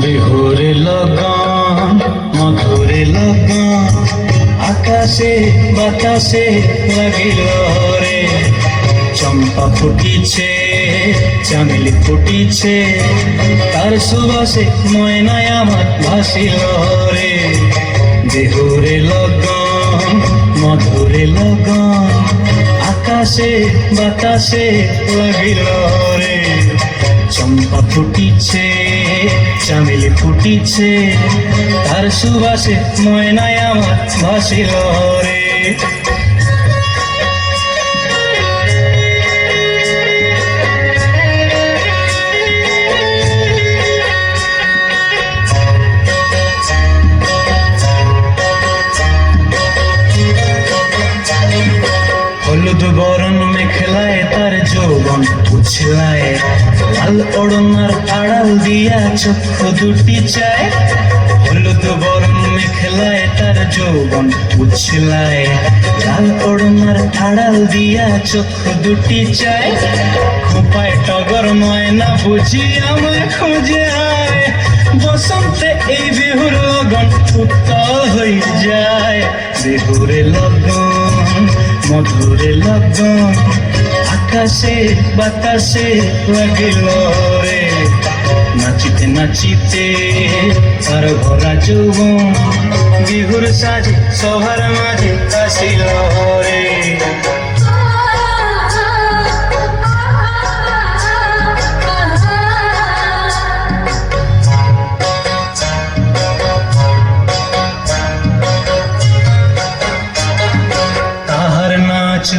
বিহুরে লগন মধুরে লগন আকাশে বাতাসে লাগিল রে। চম্পা ফুটিছে চামেলি ফুটিছে তার সুবাসে ময়নায় আমার ভাসিল রে। বিহুরে লগন মধুরে লগন আকাশে বাতাসে লাগিল রে। চম্পা ফুটিছে চামেলি ফুটিছে তার সুবাসে ময়নায় আমার ভাসিল রে। হলুদ বরণ মেখলায় তার যৌবন উছলায়, লাল ওড়নার আড়াল দিয়া চক্ষু দুটি চায়। হলুদ বরণ মেখলায় তার যৌবন উছলায়, লাল ওড়নার আড়াল দিয়া চক্ষু দুটি চায়। খোপায় টগর ময়না বুঝি আমায় খুঁজে আয়, বসন্তে এই বিহুর লগন উত্তল হয়ে যায়। বিহুরে লগন মধুরে লগন আকাশে বাতাসে লাগিল রে। নাচিতে নাচিতে তার ভরা যৌবন বিহুর সাজে সবার মাঝে আসিল রে।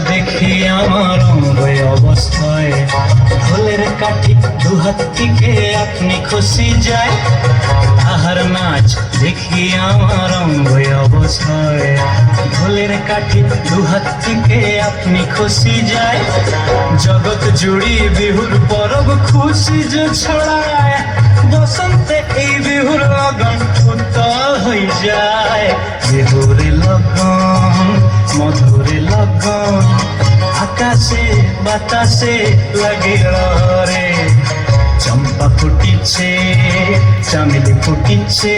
দেখি আমার অঙ্গ অবস্থায় ঢোলের কাঠি দুহাত থেকে আপনি খুশি যায়। তাহার নাচ দেখি আমার অঙ্গ অবস্থায় ঢোলের কাঠি দুহাত থেকে আপনি খুশি যায়। জগৎ জুড়ি বিহুর পরব খুশি যে ছড়ায়, বসন্তে এই বিহুর লগন উত্তল হয়ে যায়। বিহুরে লগন মধুরে লগন আকাশে বাতাসে লাগিল রে। চম্পা ফুটিছে চামেলি ফুটিছে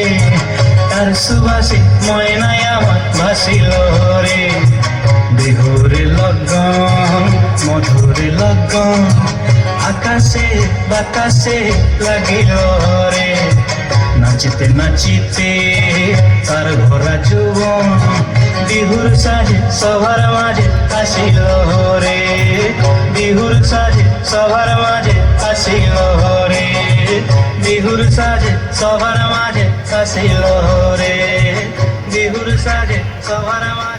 তার সুবাসে ময়নায় আমার ভাসিল রে। বিহুরে লগন মধুরে লগন আকাশে বাতাসে লাগিল রে। নাচিতে নাচিতে তার ভরা যৌবন বিহুর সাজে সবার মাঝে আসিল রে। বিহুর সাজে সবার মাঝে আসিল রে। বিহুর সাজে সবার মাঝে আসিল রে। বিহুর সাজে সবার মাঝে